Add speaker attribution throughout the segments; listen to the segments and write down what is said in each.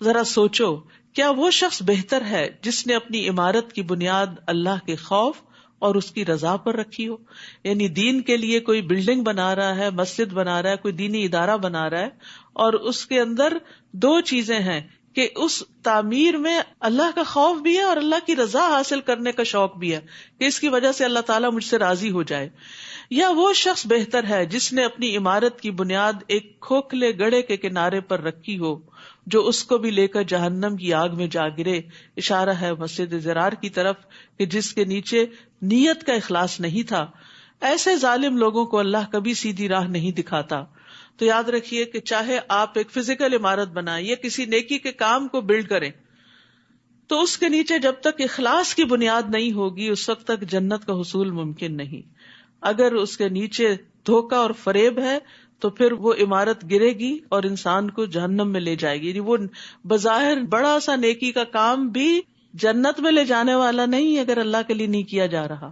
Speaker 1: ذرا سوچو کیا وہ شخص بہتر ہے جس نے اپنی عمارت کی بنیاد اللہ کے خوف اور اس کی رضا پر رکھی ہو. یعنی دین کے لیے کوئی بلڈنگ بنا رہا ہے، مسجد بنا رہا ہے، کوئی دینی ادارہ بنا رہا ہے، اور اس کے اندر دو چیزیں ہیں کہ اس تعمیر میں اللہ کا خوف بھی ہے اور اللہ کی رضا حاصل کرنے کا شوق بھی ہے کہ اس کی وجہ سے اللہ تعالیٰ مجھ سے راضی ہو جائے. یا وہ شخص بہتر ہے جس نے اپنی عمارت کی بنیاد ایک کھوکھلے گڑھے کے کنارے پر رکھی ہو جو اس کو بھی لے کر جہنم کی آگ میں جا گرے. اشارہ ہے مسجد ضرار کی طرف کہ جس کے نیچے نیت کا اخلاص نہیں تھا. ایسے ظالم لوگوں کو اللہ کبھی سیدھی راہ نہیں دکھاتا. تو یاد رکھیے کہ چاہے آپ ایک فزیکل عمارت بنائیں یا کسی نیکی کے کام کو بلڈ کریں تو اس کے نیچے جب تک اخلاص کی بنیاد نہیں ہوگی اس وقت تک جنت کا حصول ممکن نہیں. اگر اس کے نیچے دھوکہ اور فریب ہے تو پھر وہ عمارت گرے گی اور انسان کو جہنم میں لے جائے گی. یعنی وہ بظاہر بڑا سا نیکی کا کام بھی جنت میں لے جانے والا نہیں اگر اللہ کے لیے نہیں کیا جا رہا.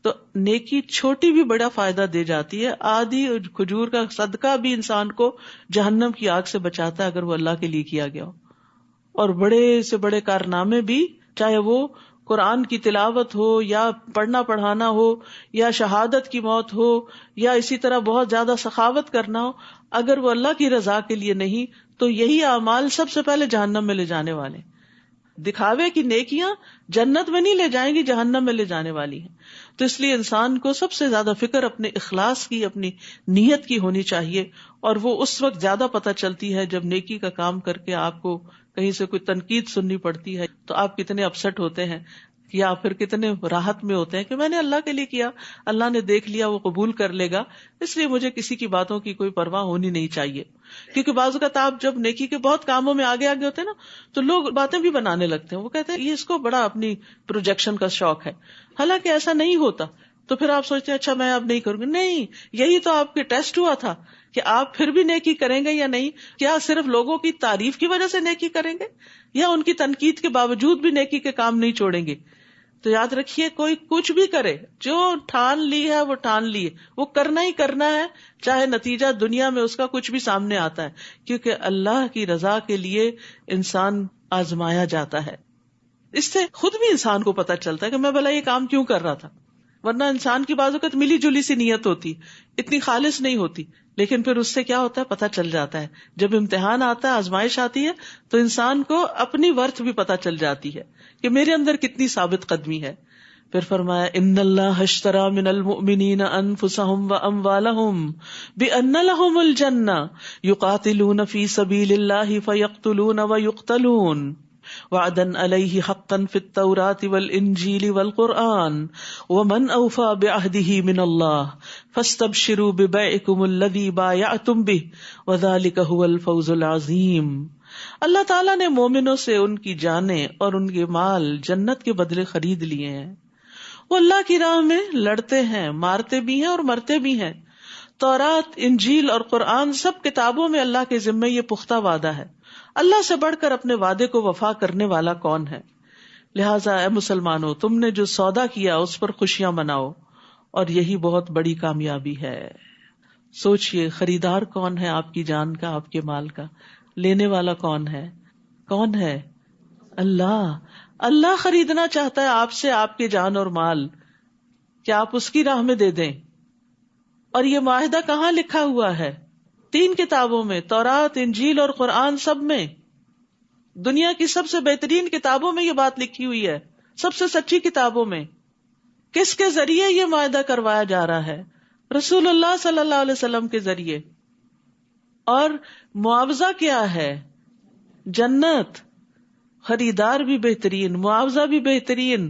Speaker 1: تو نیکی چھوٹی بھی بڑا فائدہ دے جاتی ہے. آدھی کھجور کا صدقہ بھی انسان کو جہنم کی آگ سے بچاتا ہے اگر وہ اللہ کے لیے کیا گیا ہو. اور بڑے سے بڑے کارنامے بھی، چاہے وہ قرآن کی تلاوت ہو یا پڑھنا پڑھانا ہو یا شہادت کی موت ہو یا اسی طرح بہت زیادہ سخاوت کرنا ہو، اگر وہ اللہ کی رضا کے لیے نہیں تو یہی اعمال سب سے پہلے جہنم میں لے جانے والے. دکھاوے کی نیکیاں جنت میں نہیں لے جائیں گی، جہنم میں لے جانے والی ہیں. تو اس لیے انسان کو سب سے زیادہ فکر اپنے اخلاص کی، اپنی نیت کی ہونی چاہیے. اور وہ اس وقت زیادہ پتہ چلتی ہے جب نیکی کا کام کر کے آپ کو کہیں سے کوئی تنقید سننی پڑتی ہے تو آپ کتنے اپسٹ ہوتے ہیں یا پھر کتنے راحت میں ہوتے ہیں کہ میں نے اللہ کے لیے کیا، اللہ نے دیکھ لیا، وہ قبول کر لے گا، اس لیے مجھے کسی کی باتوں کی کوئی پرواہ ہونی نہیں چاہیے. کیونکہ بعض اوقات آپ جب نیکی کے بہت کاموں میں آگے آگے ہوتے ہیں نا تو لوگ باتیں بھی بنانے لگتے ہیں. وہ کہتے ہیں یہ اس کو بڑا اپنی پروجیکشن کا شوق ہے، حالانکہ ایسا نہیں ہوتا. تو پھر آپ سوچتے ہیں اچھا میں اب نہیں کروں گی. نہیں، یہی تو آپ کے ٹیسٹ ہوا تھا کہ آپ پھر بھی نیکی کریں گے یا نہیں. کیا صرف لوگوں کی تعریف کی وجہ سے نیکی کریں گے یا ان کی تنقید کے باوجود بھی نیکی کے کام نہیں چھوڑیں گے؟ تو یاد رکھیے کوئی کچھ بھی کرے، جو ٹھان لی ہے وہ ٹھان لی ہے، وہ کرنا ہی کرنا ہے، چاہے نتیجہ دنیا میں اس کا کچھ بھی سامنے آتا ہے. کیونکہ اللہ کی رضا کے لیے انسان آزمایا جاتا ہے. اس سے خود بھی انسان کو پتہ چلتا ہے کہ میں بھلا یہ کام کیوں کر رہا تھا. ورنہ انسان کی بعض اوقات ملی جلی سی نیت ہوتی، اتنی خالص نہیں ہوتی، لیکن پھر اس سے کیا ہوتا ہے پتہ چل جاتا ہے. جب امتحان آتا ہے، آزمائش آتی ہے تو انسان کو اپنی ورتھ بھی پتہ چل جاتی ہے کہ میرے اندر کتنی ثابت قدمی ہے. پھر فرمایا ان اللہ اشترى من المؤمنین انفسهم واموالهم بان لهم الجنہ یقاتلون فی سبیل اللہ فیقتلون ویقتلون وعدا علیہ حقا فی التوراۃ والانجیل والقرآن ومن اوفى بعہدہ من اللہ فاستبشروا ببیعکم الذی بایعتم بہ وذلک هو الفوز العظیم. اللہ تعالیٰ نے مومنوں سے ان کی جانیں اور ان کے مال جنت کے بدلے خرید لیے ہیں. وہ اللہ کی راہ میں لڑتے ہیں، مارتے بھی ہیں اور مرتے بھی ہیں. تورات، انجیل اور قرآن سب کتابوں میں اللہ کے ذمے یہ پختہ وعدہ ہے. اللہ سے بڑھ کر اپنے وعدے کو وفا کرنے والا کون ہے؟ لہٰذا اے مسلمانوں، تم نے جو سودا کیا اس پر خوشیاں مناؤ، اور یہی بہت بڑی کامیابی ہے. سوچئے خریدار کون ہے آپ کی جان کا، آپ کے مال کا؟ لینے والا کون ہے؟ کون ہے؟ اللہ. اللہ خریدنا چاہتا ہے آپ سے آپ کے جان اور مال، کہ آپ اس کی راہ میں دے دیں. اور یہ معاہدہ کہاں لکھا ہوا ہے؟ 3 کتابوں میں، تورات، انجیل اور قرآن. سب میں، دنیا کی سب سے بہترین کتابوں میں یہ بات لکھی ہوئی ہے، سب سے سچی کتابوں میں. کس کے ذریعے یہ معاہدہ کروایا جا رہا ہے؟ رسول اللہ صلی اللہ علیہ وسلم کے ذریعے. اور معاوضہ کیا ہے؟ جنت. خریدار بھی بہترین، معاوضہ بھی بہترین،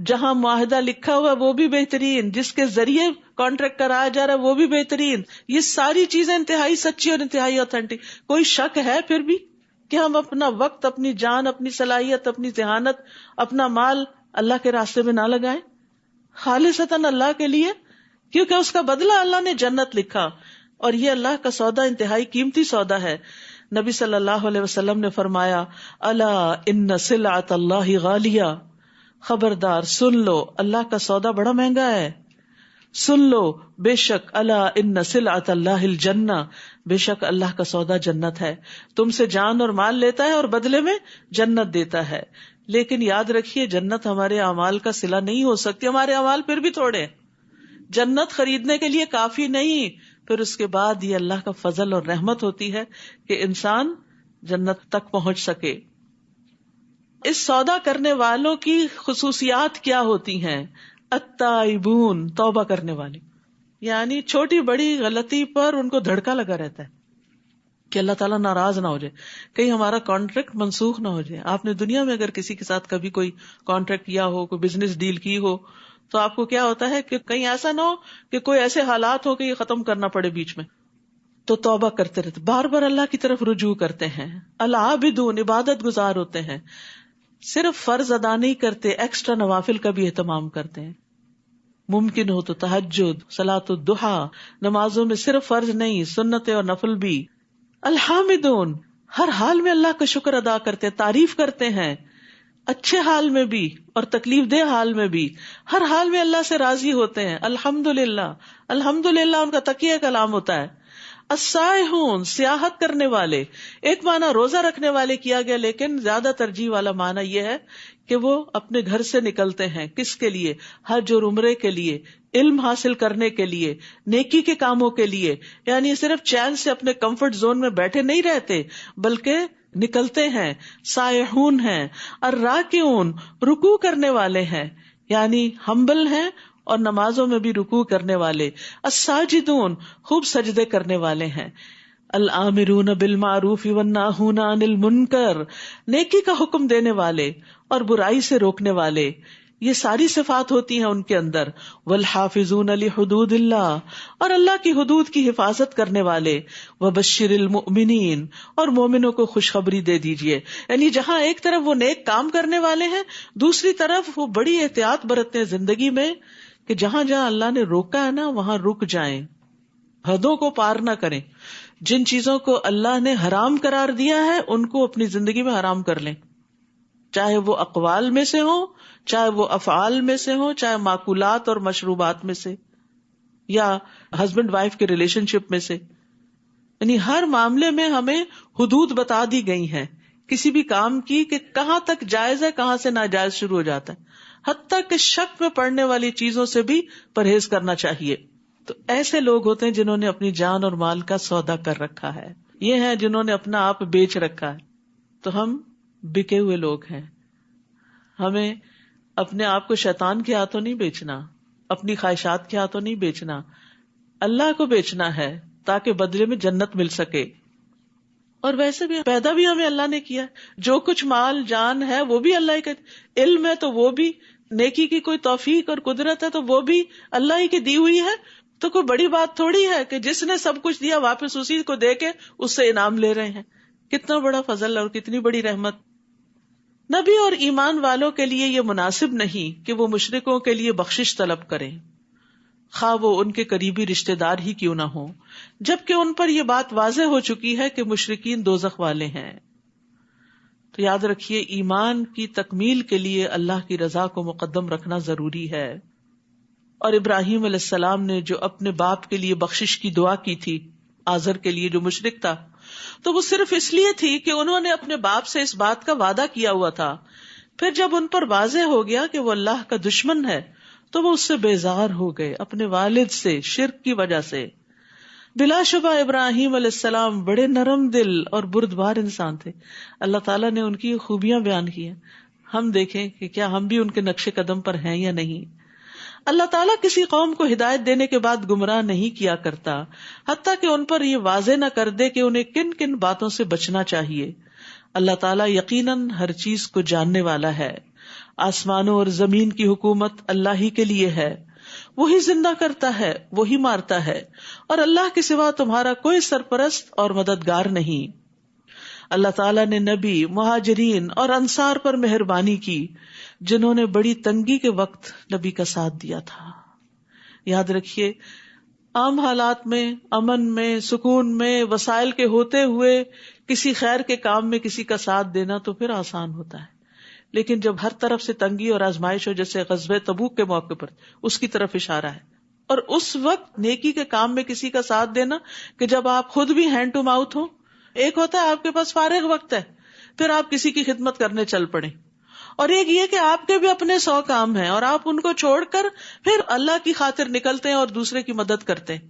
Speaker 1: جہاں معاہدہ لکھا ہوا وہ بھی بہترین، جس کے ذریعے کانٹریکٹ کرایا جا رہا ہے وہ بھی بہترین. یہ ساری چیزیں انتہائی سچی اور انتہائی اوتھینٹک. کوئی شک ہے پھر بھی کہ ہم اپنا وقت، اپنی جان، اپنی صلاحیت، اپنی ذہانت، اپنا مال اللہ کے راستے میں نہ لگائیں خالصتاً اللہ کے لیے؟ کیونکہ اس کا بدلہ اللہ نے جنت لکھا، اور یہ اللہ کا سودا انتہائی قیمتی سودا ہے. نبی صلی اللہ علیہ وسلم نے فرمایا الا ان سلعۃ اللہ غالیہ، خبردار سن لو اللہ کا سودا بڑا مہنگا ہے. سن لو بے شک الا ان سلعۃ اللہ الجنہ، بے شک اللہ کا سودا جنت ہے، تم سے جان اور مال لیتا ہے اور بدلے میں جنت دیتا ہے. لیکن یاد رکھیے جنت ہمارے اعمال کا صلہ نہیں ہو سکتی، ہمارے اعمال پھر بھی تھوڑے. جنت خریدنے کے لیے کافی نہیں، پھر اس کے بعد یہ اللہ کا فضل اور رحمت ہوتی ہے کہ انسان جنت تک پہنچ سکے. اس سودا کرنے والوں کی خصوصیات کیا ہوتی ہیں؟ التائبون، توبہ کرنے والے، یعنی چھوٹی بڑی غلطی پر ان کو دھڑکا لگا رہتا ہے کہ اللہ تعالیٰ ناراض نہ ہو جائے، کہیں ہمارا کانٹریکٹ منسوخ نہ ہو جائے. آپ نے دنیا میں اگر کسی کے ساتھ کبھی کوئی کانٹریکٹ کیا ہو، کوئی بزنس ڈیل کی ہو، تو آپ کو کیا ہوتا ہے کہ کہیں ایسا نہ ہو کہ کوئی ایسے حالات ہو کہ یہ ختم کرنا پڑے بیچ میں. تو توبہ کرتے رہتے، بار بار اللہ کی طرف رجوع کرتے ہیں. العابدون، عبادت گزار ہوتے ہیں، صرف فرض ادا نہیں کرتے، ایکسٹرا نوافل کا بھی اہتمام کرتے ہیں. ممکن ہو تو تہجد، صلاۃ الضحیٰ، نمازوں میں صرف فرض نہیں، سنت اور نفل بھی. الحامدون، ہر حال میں اللہ کا شکر ادا کرتے، تعریف کرتے ہیں، اچھے حال میں بھی اور تکلیف دہ حال میں بھی، ہر حال میں اللہ سے راضی ہوتے ہیں. الحمدللہ، الحمدللہ ان کا تقیہ کلام ہوتا ہے. السائحون، سیاحت کرنے والے، ایک معنی روزہ رکھنے والے کیا گیا، لیکن زیادہ ترجیح والا معنی یہ ہے کہ وہ اپنے گھر سے نکلتے ہیں. کس کے لیے؟ حج اور عمرے کے لیے، علم حاصل کرنے کے لیے، نیکی کے کاموں کے لیے. یعنی صرف چین سے اپنے کمفرٹ زون میں بیٹھے نہیں رہتے بلکہ نکلتے ہیں. سائحون ہیں. الراکعون، رکوع کرنے والے ہیں، یعنی ہمبل ہیں اور نمازوں میں بھی رکوع کرنے والے. الساجدون، خوب سجدے کرنے والے ہیں. الآمرون بالمعروف والناہون عن المنکر، نیکی کا حکم دینے والے اور برائی سے روکنے والے. یہ ساری صفات ہوتی ہیں ان کے اندر. والحافظون لحدود اللہ، اور اللہ کی حدود کی حفاظت کرنے والے. وبشر المؤمنین، اور مومنوں کو خوشخبری دے دیجئے. یعنی جہاں ایک طرف وہ نیک کام کرنے والے ہیں، دوسری طرف وہ بڑی احتیاط برتتے ہیں زندگی میں کہ جہاں جہاں اللہ نے روکا ہے نا وہاں رک جائیں، حدوں کو پار نہ کریں. جن چیزوں کو اللہ نے حرام قرار دیا ہے ان کو اپنی زندگی میں حرام کر لیں، چاہے وہ اقوال میں سے ہوں، چاہے وہ افعال میں سے ہوں، چاہے ماکولات اور مشروبات میں سے، یا ہسبینڈ وائف کے ریلیشن شپ میں سے. یعنی ہر معاملے میں ہمیں حدود بتا دی گئی ہیں کسی بھی کام کی کہ کہاں تک جائز ہے، کہاں سے ناجائز شروع ہو جاتا ہے. حتیٰ کہ شک میں پڑنے والی چیزوں سے بھی پرہیز کرنا چاہیے. تو ایسے لوگ ہوتے ہیں جنہوں نے اپنی جان اور مال کا سودا کر رکھا ہے. یہ ہیں جنہوں نے اپنا آپ بیچ رکھا ہے. تو ہم بکے ہوئے لوگ ہیں. ہمیں اپنے آپ کو شیطان کے ہاتھوں نہیں بیچنا، اپنی خواہشات کے ہاتھوں نہیں بیچنا، اللہ کو بیچنا ہے تاکہ بدلے میں جنت مل سکے. اور ویسے بھی پیدا بھی ہمیں اللہ نے کیا ہے، جو کچھ مال جان ہے وہ بھی اللہ ہی کا، علم ہے تو وہ بھی، نیکی کی کوئی توفیق اور قدرت ہے تو وہ بھی اللہ ہی کی دی ہوئی ہے. تو کوئی بڑی بات تھوڑی ہے کہ جس نے سب کچھ دیا واپس اسی کو دے کے اس سے انعام لے رہے ہیں. کتنا بڑا فضل اور کتنی بڑی رحمت. نبی اور ایمان والوں کے لیے یہ مناسب نہیں کہ وہ مشرکوں کے لیے بخشش طلب کریں، خواہ وہ ان کے قریبی رشتہ دار ہی کیوں نہ ہوں، جبکہ ان پر یہ بات واضح ہو چکی ہے کہ مشرکین دوزخ والے ہیں. تو یاد رکھیے ایمان کی تکمیل کے لیے اللہ کی رضا کو مقدم رکھنا ضروری ہے. اور ابراہیم علیہ السلام نے جو اپنے باپ کے لیے بخشش کی دعا کی تھی، آزر کے لیے جو مشرک تھا، تو وہ صرف اس لیے تھی کہ انہوں نے اپنے باپ سے اس بات کا وعدہ کیا ہوا تھا. پھر جب ان پر واضح ہو گیا کہ وہ اللہ کا دشمن ہے تو وہ اس سے بیزار ہو گئے، اپنے والد سے، شرک کی وجہ سے. بلا شبہ ابراہیم علیہ السلام بڑے نرم دل اور بردبار انسان تھے. اللہ تعالیٰ نے ان کی خوبیاں بیان کی ہیں. ہم دیکھیں کہ کیا ہم بھی ان کے نقش قدم پر ہیں یا نہیں. اللہ تعالیٰ کسی قوم کو ہدایت دینے کے بعد گمراہ نہیں کیا کرتا حتیٰ کہ ان پر یہ واضح نہ کر دے کہ انہیں کن کن باتوں سے بچنا چاہیے. اللہ تعالیٰ یقیناً ہر چیز کو جاننے والا ہے. آسمانوں اور زمین کی حکومت اللہ ہی کے لیے ہے، وہی زندہ کرتا ہے، وہی مارتا ہے، اور اللہ کے سوا تمہارا کوئی سرپرست اور مددگار نہیں. اللہ تعالیٰ نے نبی، مہاجرین اور انصار پر مہربانی کی جنہوں نے بڑی تنگی کے وقت نبی کا ساتھ دیا تھا. یاد رکھیے عام حالات میں، امن میں، سکون میں، وسائل کے ہوتے ہوئے کسی خیر کے کام میں کسی کا ساتھ دینا تو پھر آسان ہوتا ہے، لیکن جب ہر طرف سے تنگی اور آزمائش ہو، جیسے غزوہ تبوک کے موقع پر اس کی طرف اشارہ ہے، اور اس وقت نیکی کے کام میں کسی کا ساتھ دینا کہ جب آپ خود بھی ہینڈ ٹو ماؤتھ ہو. ایک ہوتا ہے آپ کے پاس فارغ وقت ہے, پھر آپ کسی کی خدمت کرنے چل پڑے, اور ایک یہ کہ آپ کے بھی اپنے 100 کام ہیں اور آپ ان کو چھوڑ کر پھر اللہ کی خاطر نکلتے ہیں اور دوسرے کی مدد کرتے ہیں.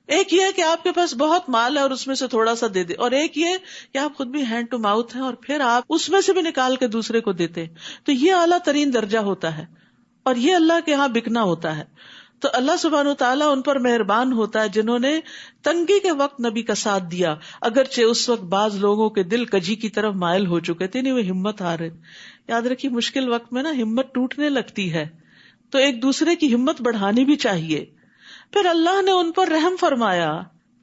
Speaker 1: ایک یہ کہ آپ کے پاس بہت مال ہے اور اس میں سے تھوڑا سا دے دے, اور ایک یہ کہ آپ خود بھی ہینڈ ٹو ماؤتھ ہیں اور پھر آپ اس میں سے بھی نکال کے دوسرے کو دیتے ہیں. تو یہ اعلیٰ ترین درجہ ہوتا ہے اور یہ اللہ کے ہاں بکنا ہوتا ہے. تو اللہ سبحانہ وتعالیٰ ان پر مہربان ہوتا ہے جنہوں نے تنگی کے وقت نبی کا ساتھ دیا, اگرچہ اس وقت بعض لوگوں کے دل کجی کی طرف مائل ہو چکے تھے, نہیں وہ ہمت ہار رہے. یاد رکھیے مشکل وقت میں نا ہمت ٹوٹنے لگتی ہے, تو ایک دوسرے کی ہمت بڑھانی بھی چاہیے. پھر اللہ نے ان پر رحم فرمایا.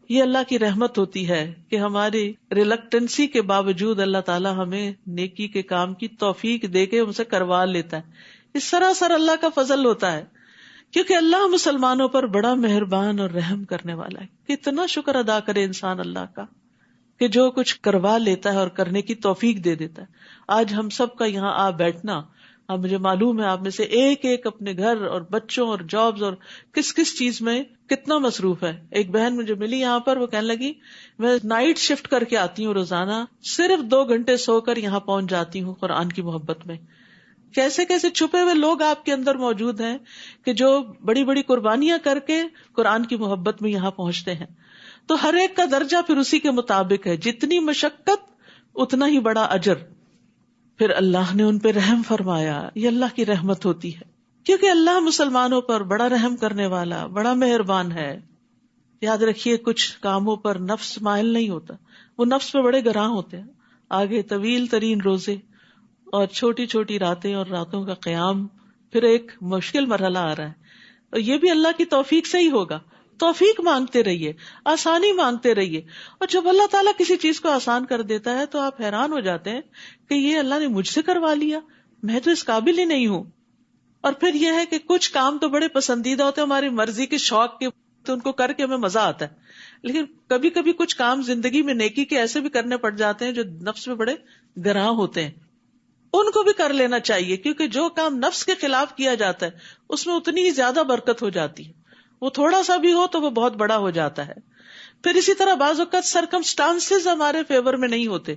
Speaker 1: یہ اللہ کی رحمت ہوتی ہے کہ ہماری ریلکٹنسی کے باوجود اللہ تعالیٰ ہمیں نیکی کے کام کی توفیق دے کے ہم سے کروا لیتا ہے. اس سراسر اللہ کا فضل ہوتا ہے, کیونکہ اللہ مسلمانوں پر بڑا مہربان اور رحم کرنے والا ہے. کتنا شکر ادا کرے انسان اللہ کا کہ جو کچھ کروا لیتا ہے اور کرنے کی توفیق دے دیتا ہے. آج ہم سب کا یہاں آ بیٹھنا, اب مجھے معلوم ہے آپ میں سے ایک ایک اپنے گھر اور بچوں اور جابز اور کس کس چیز میں کتنا مصروف ہے. ایک بہن مجھے ملی یہاں پر, وہ کہنے لگی میں نائٹ شفٹ کر کے آتی ہوں روزانہ, صرف 2 گھنٹے سو کر یہاں پہنچ جاتی ہوں قرآن کی محبت میں. کیسے کیسے چھپے ہوئے لوگ آپ کے اندر موجود ہیں کہ جو بڑی بڑی قربانیاں کر کے قرآن کی محبت میں یہاں پہنچتے ہیں. تو ہر ایک کا درجہ پھر اسی کے مطابق ہے, جتنی مشقت اتنا ہی بڑا اجر. پھر اللہ نے ان پہ رحم فرمایا. یہ اللہ کی رحمت ہوتی ہے, کیونکہ اللہ مسلمانوں پر بڑا رحم کرنے والا, بڑا مہربان ہے. یاد رکھیے کچھ کاموں پر نفس مائل نہیں ہوتا, وہ نفس پہ بڑے گراں ہوتے ہیں. آگے طویل ترین روزے اور چھوٹی چھوٹی راتیں اور راتوں کا قیام, پھر ایک مشکل مرحلہ آ رہا ہے, اور یہ بھی اللہ کی توفیق سے ہی ہوگا. توفیق مانگتے رہیے, آسانی مانگتے رہیے, اور جب اللہ تعالیٰ کسی چیز کو آسان کر دیتا ہے تو آپ حیران ہو جاتے ہیں کہ یہ اللہ نے مجھ سے کروا لیا, میں تو اس قابل ہی نہیں ہوں. اور پھر یہ ہے کہ کچھ کام تو بڑے پسندیدہ ہوتے ہیں ہماری مرضی کے شوق کے, تو ان کو کر کے ہمیں مزہ آتا ہے, لیکن کبھی کبھی کچھ کام زندگی میں نیکی کے ایسے بھی کرنے پڑ جاتے ہیں جو نفس میں بڑے گراں ہوتے ہیں. ان کو بھی کر لینا چاہیے, کیونکہ جو کام نفس کے خلاف کیا جاتا ہے اس میں اتنی ہی زیادہ برکت ہو جاتی ہے. وہ تھوڑا سا بھی ہو تو وہ بہت بڑا ہو جاتا ہے. پھر اسی طرح بعض اوقات سرکمسٹانسز ہمارے فیور میں نہیں ہوتے,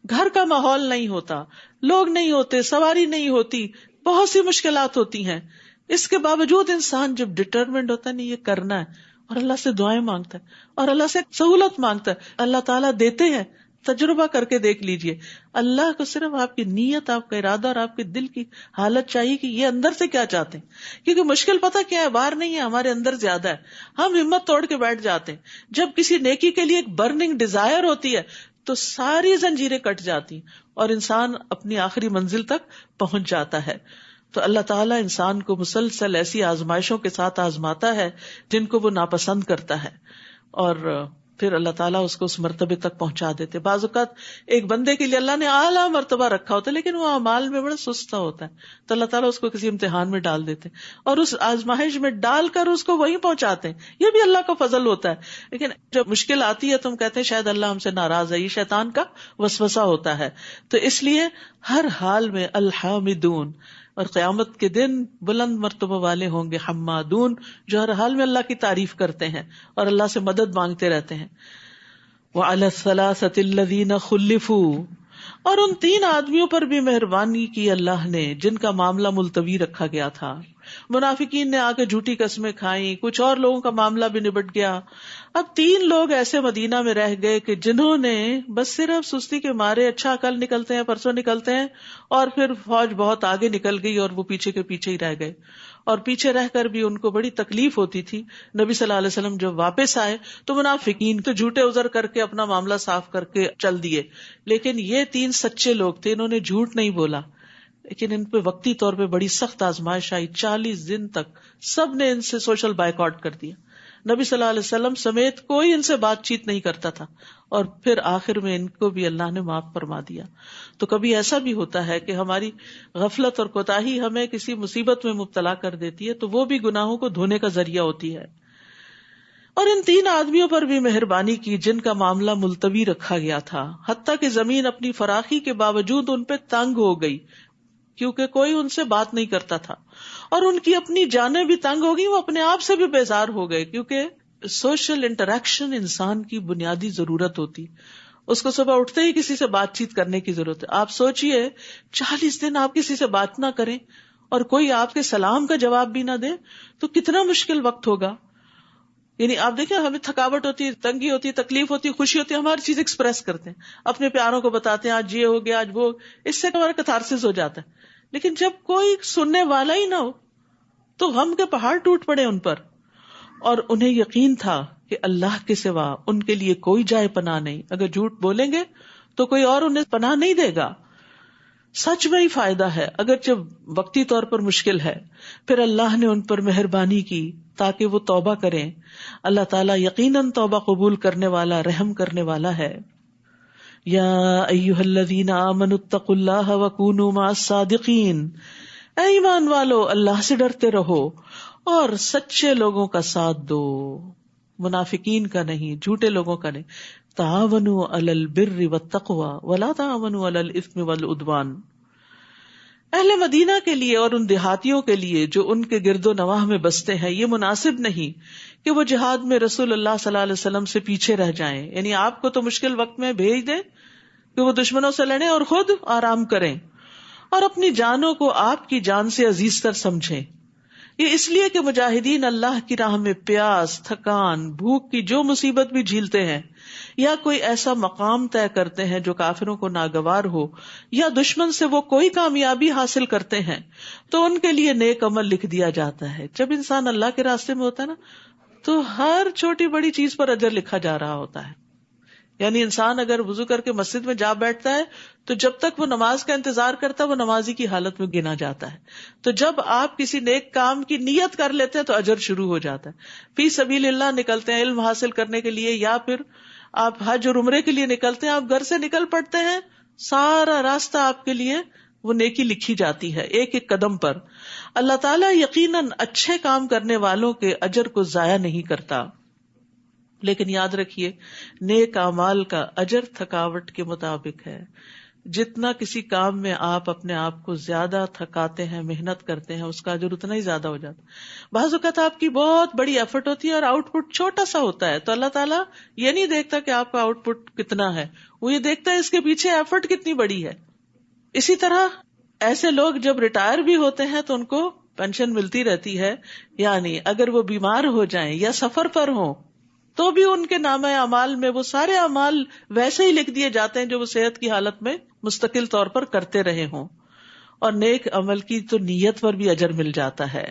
Speaker 1: گھر کا ماحول نہیں ہوتا, لوگ نہیں ہوتے, سواری نہیں ہوتی, بہت سی مشکلات ہوتی ہیں. اس کے باوجود انسان جب ڈٹرمنڈ ہوتا ہے نہیں یہ کرنا ہے, اور اللہ سے دعائیں مانگتا ہے اور اللہ سے سہولت مانگتا ہے, اللہ تعالیٰ دیتے ہیں. تجربہ کر کے دیکھ لیجئے, اللہ کو صرف آپ کی نیت, آپ کا ارادہ اور آپ کے دل کی حالت چاہیے کہ یہ اندر سے کیا چاہتے ہیں. کیونکہ مشکل پتہ کیا ہے, باہر نہیں ہے, ہمارے اندر زیادہ ہے. ہم ہمت توڑ کے بیٹھ جاتے ہیں. جب کسی نیکی کے لیے ایک برننگ ڈیزائر ہوتی ہے تو ساری زنجیریں کٹ جاتی اور انسان اپنی آخری منزل تک پہنچ جاتا ہے. تو اللہ تعالیٰ انسان کو مسلسل ایسی آزمائشوں کے ساتھ آزماتا ہے جن کو وہ ناپسند کرتا ہے, اور پھر اللہ تعالیٰ اس کو اس مرتبے تک پہنچا دیتے. بعض اوقات ایک بندے کے لیے اللہ نے اعلیٰ مرتبہ رکھا ہوتا ہے لیکن وہ اعمال میں بڑا سستا ہوتا ہے, تو اللہ تعالیٰ اس کو کسی امتحان میں ڈال دیتے اور اس آزمائش میں ڈال کر اس کو وہیں پہنچاتے ہیں. یہ بھی اللہ کا فضل ہوتا ہے. لیکن جب مشکل آتی ہے تو ہم کہتے ہیں شاید اللہ ہم سے ناراض ہے, یہ شیطان کا وسوسہ ہوتا ہے. تو اس لیے ہر حال میں الحامدون, اور قیامت کے دن بلند مرتبہ والے ہوں گے حمادون, جو ہر حال میں اللہ کی تعریف کرتے ہیں اور اللہ سے مدد مانگتے رہتے ہیں. وعلی الثلاثة الذین خلفوا, اور ان 3 آدمیوں پر بھی مہربانی کی اللہ نے جن کا معاملہ ملتوی رکھا گیا تھا. منافقین نے آ کے جھوٹی قسمیں کھائیں, کچھ اور لوگوں کا معاملہ بھی نبٹ گیا. اب 3 لوگ ایسے مدینہ میں رہ گئے کہ جنہوں نے بس صرف سستی کے مارے, اچھا کل نکلتے ہیں پرسوں نکلتے ہیں, اور پھر فوج بہت آگے نکل گئی اور وہ پیچھے کے پیچھے ہی رہ گئے. اور پیچھے رہ کر بھی ان کو بڑی تکلیف ہوتی تھی. نبی صلی اللہ علیہ وسلم جب واپس آئے تو منافقین تو جھوٹے عذر کر کے اپنا معاملہ صاف کر کے چل دیے, لیکن یہ 3 سچے لوگ تھے, انہوں نے جھوٹ نہیں بولا, لیکن ان پہ وقتی طور پہ بڑی سخت آزمائش آئی. 40 دن تک سب نے ان سے سوشل بائیکاٹ کر دیا. نبی صلی اللہ علیہ وسلم سمیت کوئی ان سے بات چیت نہیں کرتا تھا, اور پھر آخر میں ان کو بھی اللہ نے معاف فرما دیا. تو کبھی ایسا بھی ہوتا ہے کہ ہماری غفلت اور کوتاہی ہمیں کسی مصیبت میں مبتلا کر دیتی ہے, تو وہ بھی گناہوں کو دھونے کا ذریعہ ہوتی ہے. اور ان 3 آدمیوں پر بھی مہربانی کی جن کا معاملہ ملتوی رکھا گیا تھا, حتیٰ کہ زمین اپنی فراخی کے باوجود ان پہ تنگ ہو گئی. کیونکہ کوئی ان سے بات نہیں کرتا تھا، اور ان کی اپنی جانیں بھی تنگ ہو گئی، وہ اپنے آپ سے بھی بیزار ہو گئے، کیونکہ سوشل انٹریکشن انسان کی بنیادی ضرورت ہوتی، اس کو صبح اٹھتے ہی کسی سے بات چیت کرنے کی ضرورت ہے. آپ سوچئے 40 دن آپ کسی سے بات نہ کریں اور کوئی آپ کے سلام کا جواب بھی نہ دے تو کتنا مشکل وقت ہوگا. یعنی آپ دیکھیں، ہمیں تھکاوٹ ہوتی ہے، تنگی ہوتی ہے، تکلیف ہوتی ہے، خوشی ہوتی ہے، ہم ہر چیز ایکسپریس کرتے ہیں، اپنے پیاروں کو بتاتے ہیں آج یہ ہو گیا، آج وہ، اس سے ہمارا کتھارسس ہو جاتا ہے. لیکن جب کوئی سننے والا ہی نہ ہو تو غم کے پہاڑ ٹوٹ پڑے ان پر، اور انہیں یقین تھا کہ اللہ کے سوا ان کے لیے کوئی جائے پناہ نہیں. اگر جھوٹ بولیں گے تو کوئی اور انہیں پناہ نہیں دے گا. سچ میں ہی فائدہ ہے اگرچہ وقتی طور پر مشکل ہے. پھر اللہ نے ان پر مہربانی کی تاکہ وہ توبہ کریں. اللہ تعالیٰ یقیناً توبہ قبول کرنے والا، رحم کرنے والا ہے. یا ایھا الذین آمنوا اتقوا اللہ وکونوا مع الصادقین، اے ایمان والو اللہ سے ڈرتے رہو اور سچے لوگوں کا ساتھ دو، منافقین کا نہیں، جھوٹے لوگوں کا نہیں. تعاونوا علی البر والتقوی ولا تعاونوا علی الاثم والعدوان. اہل مدینہ کے لیے اور ان دیہاتیوں کے لیے جو ان کے گرد و نواح میں بستے ہیں یہ مناسب نہیں کہ وہ جہاد میں رسول اللہ صلی اللہ علیہ وسلم سے پیچھے رہ جائیں. یعنی آپ کو تو مشکل وقت میں بھیج دیں کہ وہ دشمنوں سے لڑیں اور خود آرام کریں، اور اپنی جانوں کو آپ کی جان سے عزیز تر سمجھیں. یہ اس لیے کہ مجاہدین اللہ کی راہ میں پیاس، تھکان، بھوک کی جو مصیبت بھی جھیلتے ہیں، یا کوئی ایسا مقام طے کرتے ہیں جو کافروں کو ناگوار ہو، یا دشمن سے وہ کوئی کامیابی حاصل کرتے ہیں، تو ان کے لیے نیک عمل لکھ دیا جاتا ہے. جب انسان اللہ کے راستے میں ہوتا ہے نا تو ہر چھوٹی بڑی چیز پر اجر لکھا جا رہا ہوتا ہے. یعنی انسان اگر وضو کر کے مسجد میں جا بیٹھتا ہے تو جب تک وہ نماز کا انتظار کرتا ہے وہ نمازی کی حالت میں گنا جاتا ہے. تو جب آپ کسی نیک کام کی نیت کر لیتے ہیں تو اجر شروع ہو جاتا ہے. فی سبیل اللہ نکلتے ہیں علم حاصل کرنے کے لیے، یا پھر آپ حج اور عمرے کے لیے نکلتے ہیں، آپ گھر سے نکل پڑتے ہیں، سارا راستہ آپ کے لیے وہ نیکی لکھی جاتی ہے ایک ایک قدم پر. اللہ تعالیٰ یقیناً اچھے کام کرنے والوں کے اجر کو ضائع نہیں کرتا. لیکن یاد رکھیے نیک اعمال کا اجر تھکاوٹ کے مطابق ہے. جتنا کسی کام میں آپ اپنے آپ کو زیادہ تھکاتے ہیں، محنت کرتے ہیں، اس کا اجر اتنا ہی زیادہ ہو جاتا. بعض اوقات آپ کی بہت بڑی ایفرٹ ہوتی ہے اور آؤٹ پٹ چھوٹا سا ہوتا ہے، تو اللہ تعالیٰ یہ نہیں دیکھتا کہ آپ کا آؤٹ پٹ کتنا ہے، وہ یہ دیکھتا ہے اس کے پیچھے ایفرٹ کتنی بڑی ہے. اسی طرح ایسے لوگ جب ریٹائر بھی ہوتے ہیں تو ان کو پینشن ملتی رہتی ہے. یعنی اگر وہ بیمار ہو جائیں یا سفر پر ہوں تو بھی ان کے نامہ اعمال میں وہ سارے اعمال ویسے ہی لکھ دیے جاتے ہیں جو وہ صحت کی حالت میں مستقل طور پر کرتے رہے ہوں. اور نیک عمل کی تو نیت پر بھی اجر مل جاتا ہے.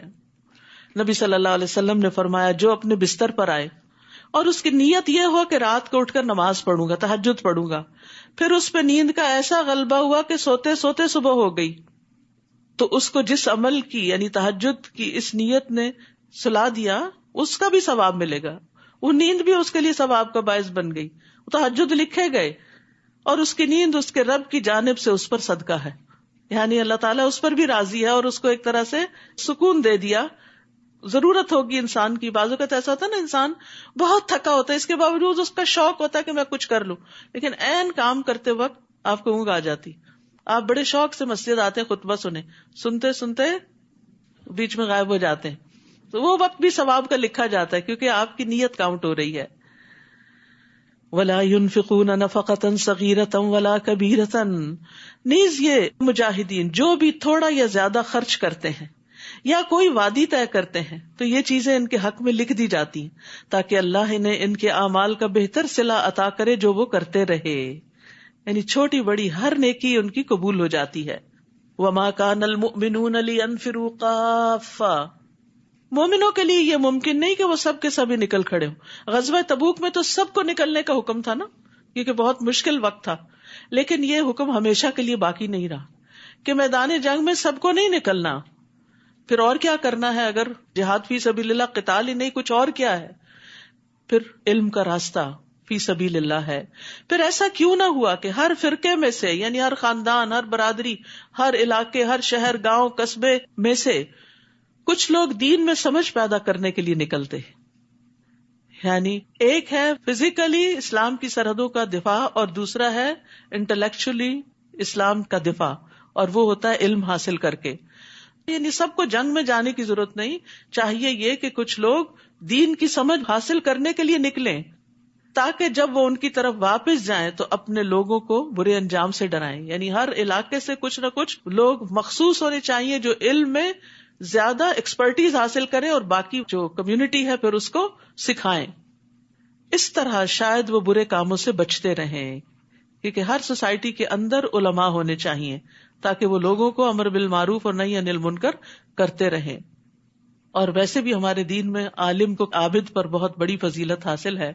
Speaker 1: نبی صلی اللہ علیہ وسلم نے فرمایا جو اپنے بستر پر آئے اور اس کی نیت یہ ہو کہ رات کو اٹھ کر نماز پڑھوں گا، تہجد پڑھوں گا، پھر اس پہ نیند کا ایسا غلبہ ہوا کہ سوتے سوتے صبح ہو گئی، تو اس کو جس عمل کی یعنی تہجد کی اس نیت نے سلا دیا اس کا بھی ثواب ملے گا. وہ نیند بھی اس کے لیے ثواب کا باعث بن گئی. وہ تہجد لکھے گئے اور اس کی نیند اس کے رب کی جانب سے اس پر صدقہ ہے. یعنی اللہ تعالیٰ اس پر بھی راضی ہے اور اس کو ایک طرح سے سکون دے دیا. ضرورت ہوگی انسان کی، بعض اوقات ایسا ہوتا ہے نا انسان بہت تھکا ہوتا ہے، اس کے باوجود اس کا شوق ہوتا ہے کہ میں کچھ کر لوں، لیکن عین کام کرتے وقت آپ کو اونگ آ جاتی. آپ بڑے شوق سے مسجد آتے ہیں خطبہ سنتے سنتے بیچ میں غائب ہو جاتے ہیں، تو وہ وقت بھی ثواب کا لکھا جاتا ہے کیونکہ آپ کی نیت کاؤنٹ ہو رہی ہے. وَلَا يُنْفِقُونَ نَفَقَةً صَغِيرَةً وَلَا كَبِيرَةً، نیز یہ مجاہدین جو بھی تھوڑا یا زیادہ خرچ کرتے ہیں یا کوئی وعدی طے کرتے ہیں تو یہ چیزیں ان کے حق میں لکھ دی جاتی ہیں تاکہ اللہ انہیں ان کے اعمال کا بہتر صلہ عطا کرے جو وہ کرتے رہے. یعنی چھوٹی بڑی ہر نیکی ان کی قبول ہو جاتی ہے. وَمَا كَانَ الْمُؤْمِنُونَ لِيَنْفِرُوا كَافَّةً، مومنوں کے لیے یہ ممکن نہیں کہ وہ سب کے سب ہی نکل کھڑے ہوں. غزوہ تبوک میں تو سب کو نکلنے کا حکم تھا نا، کیونکہ بہت مشکل وقت تھا، لیکن یہ حکم ہمیشہ کے لیے باقی نہیں رہا کہ میدان جنگ میں سب کو نہیں نکلنا. پھر اور کیا کرنا ہے اگر جہاد فی سبیل اللہ قتال ہی نہیں، کچھ اور کیا ہے؟ پھر علم کا راستہ فی سبیل اللہ ہے. پھر ایسا کیوں نہ ہوا کہ ہر فرقے میں سے، یعنی ہر خاندان، ہر برادری، ہر علاقے، ہر شہر، گاؤں، قصبے میں سے کچھ لوگ دین میں سمجھ پیدا کرنے کے لیے نکلتے ہیں. یعنی ایک ہے فزیکلی اسلام کی سرحدوں کا دفاع اور دوسرا ہے انٹلیکچولی اسلام کا دفاع. اور وہ ہوتا ہے علم حاصل کر کے. یعنی سب کو جنگ میں جانے کی ضرورت نہیں، چاہیے یہ کہ کچھ لوگ دین کی سمجھ حاصل کرنے کے لیے نکلیں تاکہ جب وہ ان کی طرف واپس جائیں تو اپنے لوگوں کو برے انجام سے ڈرائیں. یعنی ہر علاقے سے کچھ نہ کچھ لوگ مخصوص ہونے چاہیے جو علم میں زیادہ ایکسپرٹیز حاصل کریں اور باقی جو کمیونٹی ہے پھر اس کو سکھائیں. اس طرح شاید وہ برے کاموں سے بچتے رہیں، کیونکہ ہر سوسائٹی کے اندر علماء ہونے چاہیے تاکہ وہ لوگوں کو امر بالمعروف اور نہی عن المنکر کرتے رہیں. اور ویسے بھی ہمارے دین میں عالم کو عابد پر بہت بڑی فضیلت حاصل ہے.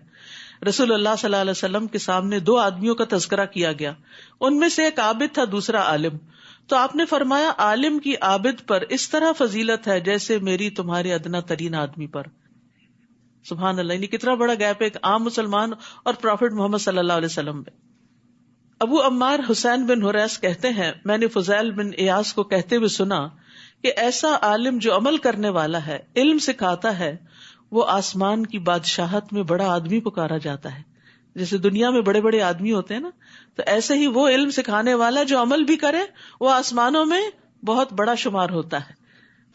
Speaker 1: رسول اللہ صلی اللہ علیہ وسلم کے سامنے 2 آدمیوں کا تذکرہ کیا گیا، ان میں سے ایک عابد تھا، دوسرا عالم. تو آپ نے فرمایا عالم کی عابد پر اس طرح فضیلت ہے جیسے میری تمہارے ادنا ترین آدمی پر. سبحان اللہ، یعنی کتنا بڑا گیپ ہے ایک عام مسلمان اور پروفٹ محمد صلی اللہ علیہ وسلم میں. ابو عمار حسین بن حریث کہتے ہیں میں نے فضیل بن ایاس کو کہتے ہوئے سنا کہ ایسا عالم جو عمل کرنے والا ہے، علم سکھاتا ہے، وہ آسمان کی بادشاہت میں بڑا آدمی پکارا جاتا ہے. جیسے دنیا میں بڑے بڑے آدمی ہوتے ہیں نا، تو ایسے ہی وہ علم سکھانے والا جو عمل بھی کرے وہ آسمانوں میں بہت بڑا شمار ہوتا ہے.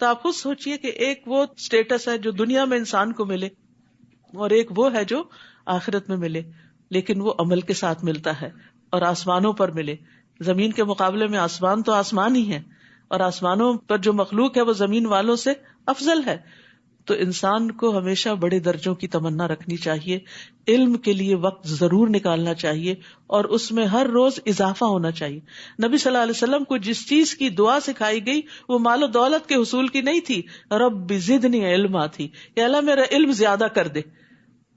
Speaker 1: تو آپ خود سوچئے کہ ایک وہ سٹیٹس ہے جو دنیا میں انسان کو ملے اور ایک وہ ہے جو آخرت میں ملے، لیکن وہ عمل کے ساتھ ملتا ہے اور آسمانوں پر ملے. زمین کے مقابلے میں آسمان تو آسمان ہی ہے، اور آسمانوں پر جو مخلوق ہے وہ زمین والوں سے افضل ہے. تو انسان کو ہمیشہ بڑے درجوں کی تمنا رکھنی چاہیے، علم کے لیے وقت ضرور نکالنا چاہیے اور اس میں ہر روز اضافہ ہونا چاہیے. نبی صلی اللہ علیہ وسلم کو جس چیز کی دعا سکھائی گئی وہ مال و دولت کے حصول کی نہیں تھی، رب زدنی علما تھی، کہ اللہ میرا علم زیادہ کر دے.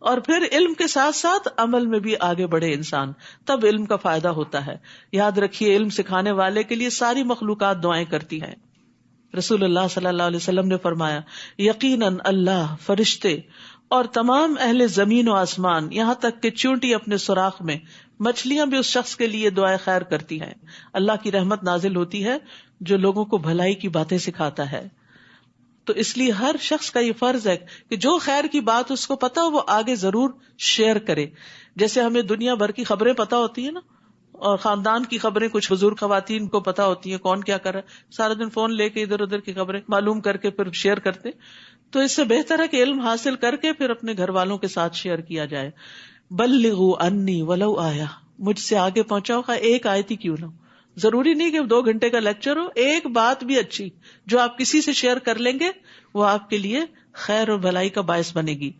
Speaker 1: اور پھر علم کے ساتھ ساتھ عمل میں بھی آگے بڑھے انسان، تب علم کا فائدہ ہوتا ہے. یاد رکھیے علم سکھانے والے کے لیے ساری مخلوقات دعائیں کرتی ہیں. رسول اللہ صلی اللہ علیہ وسلم نے فرمایا یقیناً اللہ، فرشتے اور تمام اہل زمین و آسمان، یہاں تک کہ چونٹی اپنے سوراخ میں، مچھلیاں بھی اس شخص کے لیے دعائے خیر کرتی ہیں. اللہ کی رحمت نازل ہوتی ہے جو لوگوں کو بھلائی کی باتیں سکھاتا ہے. تو اس لیے ہر شخص کا یہ فرض ہے کہ جو خیر کی بات اس کو پتا ہو وہ آگے ضرور شیئر کرے. جیسے ہمیں دنیا بھر کی خبریں پتا ہوتی ہیں نا، اور خاندان کی خبریں کچھ بزرگ خواتین کو پتا ہوتی ہیں کون کیا کر رہا ہے، سارا دن فون لے کے ادھر ادھر کی خبریں معلوم کر کے پھر شیئر کرتے. تو اس سے بہتر ہے کہ علم حاصل کر کے پھر اپنے گھر والوں کے ساتھ شیئر کیا جائے. بلغوا انی ولو آیا، مجھ سے آگے پہنچاؤ خواہ ایک آیت ہی کیوں نہ ہو. ضروری نہیں کہ 2 گھنٹے کا لیکچر ہو، ایک بات بھی اچھی جو آپ کسی سے شیئر کر لیں گے وہ آپ کے لیے خیر اور بھلائی کا باعث بنے گی.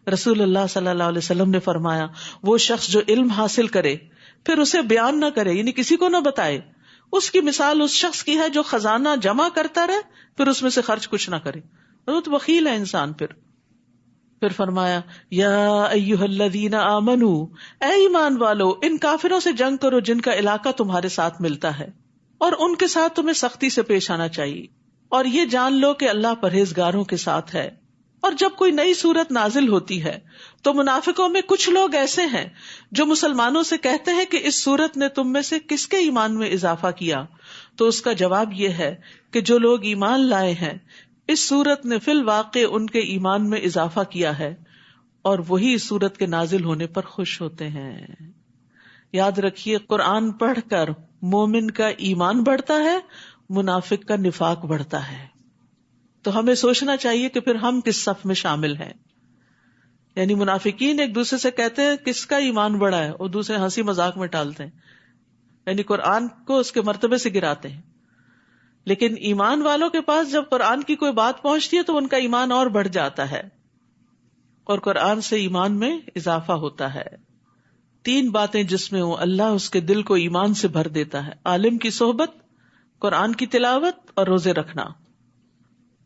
Speaker 1: رسول اللہ صلی اللہ علیہ وسلم نے فرمایا وہ شخص جو علم حاصل کرے پھر اسے بیان نہ کرے، یعنی کسی کو نہ بتائے، اس کی مثال اس شخص کی ہے جو خزانہ جمع کرتا رہے پھر اس میں سے خرچ کچھ نہ کرے. وہ تو بخیل ہے انسان. پھر فرمایا یا ایھا الذین آمنوا، اے ایمان والو، ان کافروں سے جنگ کرو جن کا علاقہ تمہارے ساتھ ملتا ہے، اور ان کے ساتھ تمہیں سختی سے پیش آنا چاہیے، اور یہ جان لو کہ اللہ پرہیزگاروں کے ساتھ ہے. اور جب کوئی نئی صورت نازل ہوتی ہے تو منافقوں میں کچھ لوگ ایسے ہیں جو مسلمانوں سے کہتے ہیں کہ اس صورت نے تم میں سے کس کے ایمان میں اضافہ کیا؟ تو اس کا جواب یہ ہے کہ جو لوگ ایمان لائے ہیں اس صورت نے فی الواقع ان کے ایمان میں اضافہ کیا ہے، اور وہی اس صورت کے نازل ہونے پر خوش ہوتے ہیں. یاد رکھیے قرآن پڑھ کر مومن کا ایمان بڑھتا ہے، منافق کا نفاق بڑھتا ہے. تو ہمیں سوچنا چاہیے کہ پھر ہم کس صف میں شامل ہیں. یعنی منافقین ایک دوسرے سے کہتے ہیں کس کا ایمان بڑا ہے، اور دوسرے ہنسی مذاق میں ٹالتے ہیں، یعنی قرآن کو اس کے مرتبے سے گراتے ہیں. لیکن ایمان والوں کے پاس جب قرآن کی کوئی بات پہنچتی ہے تو ان کا ایمان اور بڑھ جاتا ہے، اور قرآن سے ایمان میں اضافہ ہوتا ہے. 3 باتیں جس میں ہو اللہ اس کے دل کو ایمان سے بھر دیتا ہے: عالم کی صحبت، قرآن کی تلاوت اور روزے رکھنا.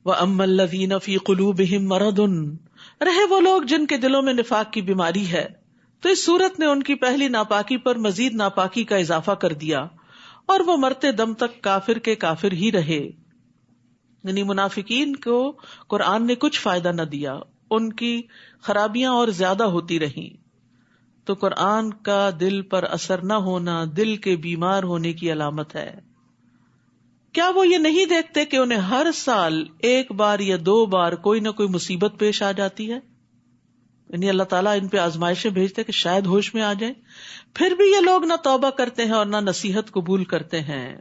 Speaker 1: وَأَمَّا الَّذِينَ فِي قُلُوبِهِم مَرَضٌ، رہے وہ لوگ جن کے دلوں میں نفاق کی بیماری ہے، تو اس صورت نے ان کی پہلی ناپاکی پر مزید ناپاکی کا اضافہ کر دیا، اور وہ مرتے دم تک کافر کے کافر ہی رہے. یعنی منافقین کو قرآن نے کچھ فائدہ نہ دیا، ان کی خرابیاں اور زیادہ ہوتی رہیں. تو قرآن کا دل پر اثر نہ ہونا دل کے بیمار ہونے کی علامت ہے. کیا وہ یہ نہیں دیکھتے کہ انہیں ہر سال 1 بار یا 2 بار کوئی نہ کوئی مصیبت پیش آ جاتی ہے؟ یعنی اللہ تعالیٰ ان پہ آزمائشیں بھیجتے کہ شاید ہوش میں آ جائیں. پھر بھی یہ لوگ نہ توبہ کرتے ہیں اور نہ نصیحت قبول کرتے ہیں.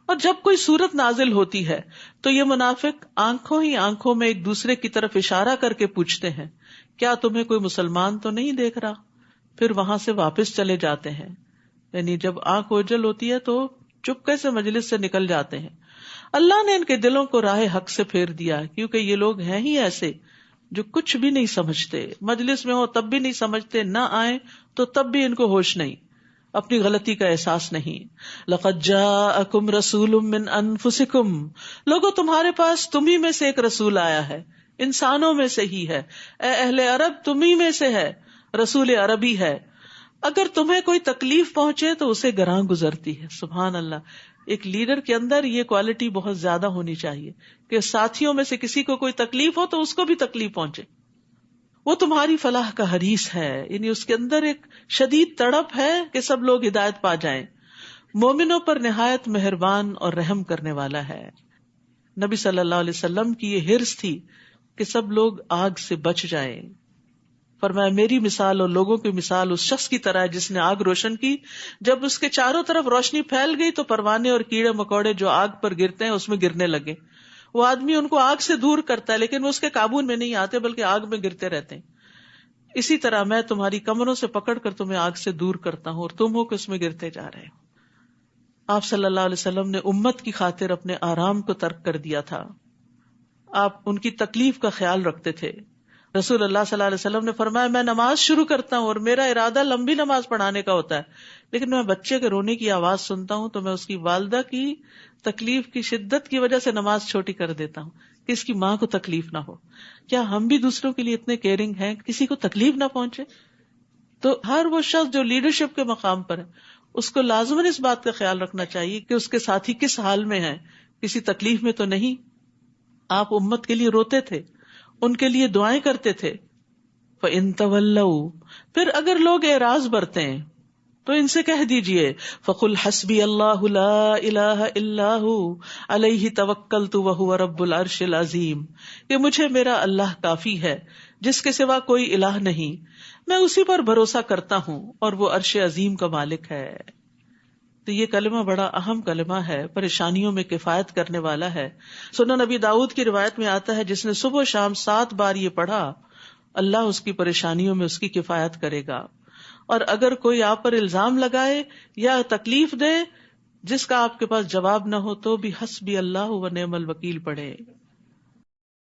Speaker 1: اور جب کوئی صورت نازل ہوتی ہے تو یہ منافق آنکھوں ہی آنکھوں میں ایک دوسرے کی طرف اشارہ کر کے پوچھتے ہیں کیا تمہیں کوئی مسلمان تو نہیں دیکھ رہا، پھر وہاں سے واپس چلے جاتے ہیں. یعنی جب آنکھ اوجل ہوتی ہے تو چپکے سے مجلس سے نکل جاتے ہیں. اللہ نے ان کے دلوں کو راہ حق سے پھیر دیا کیونکہ یہ لوگ ہیں ہی ایسے جو کچھ بھی نہیں سمجھتے، مجلس میں ہو تب بھی نہیں سمجھتے، نہ آئیں تو تب بھی ان کو ہوش نہیں، اپنی غلطی کا احساس نہیں. لقد جاءکم رسول من انفسکم، لوگوں تمہارے پاس تمہیں میں سے ایک رسول آیا ہے، انسانوں میں سے ہی ہے. اے اہل عرب تمہیں میں سے ہے، رسول عربی ہے. اگر تمہیں کوئی تکلیف پہنچے تو اسے گراں گزرتی ہے. سبحان اللہ. ایک لیڈر کے اندر یہ کوالٹی بہت زیادہ ہونی چاہیے کہ ساتھیوں میں سے کسی کو کوئی تکلیف ہو تو اس کو بھی تکلیف پہنچے. وہ تمہاری فلاح کا حریص ہے، یعنی اس کے اندر ایک شدید تڑپ ہے کہ سب لوگ ہدایت پا جائیں. مومنوں پر نہایت مہربان اور رحم کرنے والا ہے. نبی صلی اللہ علیہ وسلم کی یہ حرص تھی کہ سب لوگ آگ سے بچ جائیں. فرمایا میری مثال اور لوگوں کی مثال اس شخص کی طرح ہے جس نے آگ روشن کی، جب اس کے چاروں طرف روشنی پھیل گئی تو پروانے اور کیڑے مکوڑے جو آگ پر گرتے ہیں اس میں گرنے لگے. وہ آدمی ان کو آگ سے دور کرتا ہے لیکن وہ اس کے قابو میں نہیں آتے بلکہ آگ میں گرتے رہتے ہیں. اسی طرح میں تمہاری کمروں سے پکڑ کر تمہیں آگ سے دور کرتا ہوں اور تم ہو کہ اس میں گرتے جا رہے ہو. آپ صلی اللہ علیہ وسلم نے امت کی خاطر اپنے آرام کو ترک کر دیا تھا. آپ ان کی تکلیف کا خیال رکھتے تھے. رسول اللہ صلی اللہ علیہ وسلم نے فرمایا میں نماز شروع کرتا ہوں اور میرا ارادہ لمبی نماز پڑھانے کا ہوتا ہے، لیکن میں بچے کے رونے کی آواز سنتا ہوں تو میں اس کی والدہ کی تکلیف کی شدت کی وجہ سے نماز چھوٹی کر دیتا ہوں کہ اس کی ماں کو تکلیف نہ ہو. کیا ہم بھی دوسروں کے لیے اتنے کیئرنگ ہیں کسی کو تکلیف نہ پہنچے؟ تو ہر وہ شخص جو لیڈرشپ کے مقام پر ہے اس کو لازماً اس بات کا خیال رکھنا چاہیے کہ اس کے ساتھی کس حال میں ہیں، کسی تکلیف میں تو نہیں. آپ امت کے لیے روتے تھے، ان کے لیے دعائیں کرتے تھے. فَإِن تَوَلَّوْا، پھر اگر لوگ اعراض برتے ہیں تو ان سے کہہ دیجئے فَقُلْ حَسْبِيَ اللَّهُ لَا إِلَٰهَ إِلَّا هُوَ عَلَيْهِ تَوَكَّلْتُ وَهُوَ رَبُّ الْعَرْشِ الْعَظِيمِ، کہ مجھے میرا اللہ کافی ہے جس کے سوا کوئی الہ نہیں، میں اسی پر بھروسہ کرتا ہوں اور وہ عرش عظیم کا مالک ہے. تو یہ کلمہ بڑا اہم کلمہ ہے، پریشانیوں میں کفایت کرنے والا ہے. سنن نبی داؤد کی روایت میں آتا ہے جس نے صبح و شام 7 بار یہ پڑھا اللہ اس کی پریشانیوں میں اس کی کفایت کرے گا. اور اگر کوئی آپ پر الزام لگائے یا تکلیف دے جس کا آپ کے پاس جواب نہ ہو تو بھی حسبی اللہ و نعم الوکیل پڑھے.